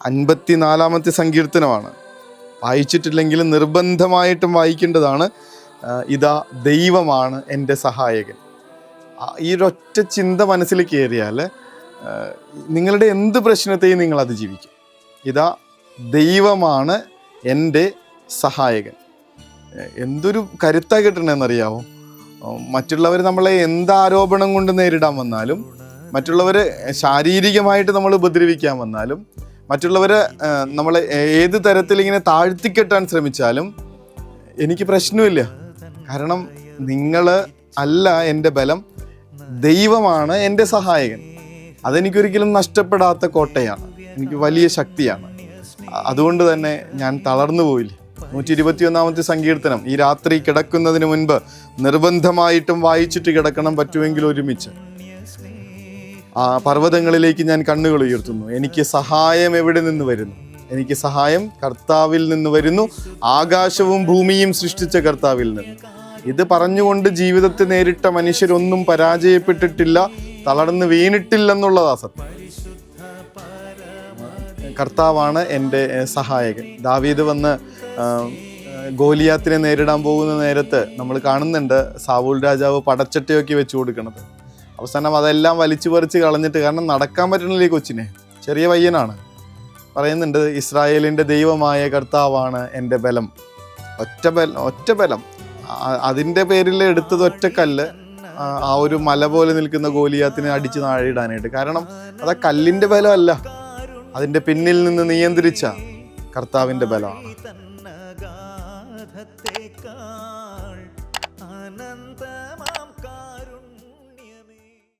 54-ാമത്തെ സങ്കീർത്തനമാണ്. വായിച്ചിട്ടില്ലെങ്കിൽ നിർബന്ധമായിട്ടും വായിക്കേണ്ടതാണ്. ഇതാ ദൈവമാണ് എൻ്റെ സഹായകൻ. ഈ ഒരൊറ്റ ചിന്ത മനസ്സിൽ കയറിയാൽ നിങ്ങളുടെ എന്ത് പ്രശ്നത്തെയും നിങ്ങൾ അതിജീവിക്കും. ഇതാ ദൈവമാണ് എൻ്റെ സഹായകൻ. എന്തൊരു കരുത്താ കിട്ടണമെന്നറിയാമോ? മറ്റുള്ളവർ നമ്മളെ എന്ത് ആരോപണം കൊണ്ട് നേരിടാൻ വന്നാലും, മറ്റുള്ളവർ ശാരീരികമായിട്ട് നമ്മൾ ഉപദ്രവിക്കാൻ വന്നാലും, മറ്റുള്ളവർ നമ്മളെ ഏത് തരത്തിൽ ഇങ്ങനെ താഴ്ത്തിക്കെട്ടാൻ ശ്രമിച്ചാലും എനിക്ക് പ്രശ്നമില്ല. കാരണം നിങ്ങൾ അല്ല എൻ്റെ ബലം, ദൈവമാണ് എൻ്റെ സഹായകൻ. അതെനിക്കൊരിക്കലും നഷ്ടപ്പെടാത്ത കോട്ടയാണ്, എനിക്ക് വലിയ ശക്തിയാണ്. അതുകൊണ്ട് തന്നെ ഞാൻ തളർന്നു പോയില്ല. 121-ാമത്തെ സങ്കീർത്തനം ഈ രാത്രി കിടക്കുന്നതിന് മുൻപ് നിർബന്ധമായിട്ടും വായിച്ചിട്ട് കിടക്കണം, പറ്റുമെങ്കിൽ ഒരുമിച്ച്. പർവ്വതങ്ങളിലേക്ക് ഞാൻ കണ്ണുകൾ ഉയർത്തുന്നു. എനിക്ക് സഹായം എവിടെ നിന്ന് വരുന്നു? എനിക്ക് സഹായം കർത്താവിൽ നിന്ന് വരുന്നു, ആകാശവും ഭൂമിയും സൃഷ്ടിച്ച കർത്താവിൽ നിന്ന്. ഇത് പറഞ്ഞുകൊണ്ട് ജീവിതത്തെ നേരിട്ട മനുഷ്യരൊന്നും പരാജയപ്പെട്ടിട്ടില്ല, തളർന്ന് വീണിട്ടില്ലെന്നുള്ളതാ സത്യം. കർത്താവാണ് എൻ്റെ സഹായകൻ. ദാവീദ് വന്ന് ഗോലിയാത്തിനെ നേരിടാൻ പോകുന്ന നേരത്ത് നമ്മൾ കാണുന്നുണ്ട് സാവൂൾ രാജാവ് പടച്ചട്ടയൊക്കെ വെച്ച് കൊടുക്കണത്. അവസാനം അതെല്ലാം വലിച്ചു പറിച്ച് കളഞ്ഞിട്ട്, കാരണം നടക്കാൻ പറ്റണില്ലേ കൊച്ചിനെ, ചെറിയ പയ്യനാണ്, പറയുന്നുണ്ട് ഇസ്രായേലിൻ്റെ ദൈവമായ കർത്താവാണ് എൻ്റെ ബലം. ഒറ്റ ബലം. അതിൻ്റെ പേരിൽ എടുത്തത് ഒറ്റക്കല്ല്, ആ ഒരു മല പോലെ നിൽക്കുന്ന ഗോലിയാത്തിനെ അടിച്ച് താഴെയിടാനായിട്ട്. കാരണം അത് ആ കല്ലിൻ്റെ ബലമല്ല, അതിൻ്റെ പിന്നിൽ നിന്ന് നിയന്ത്രിച്ച കർത്താവിൻ്റെ ബലമാണ്.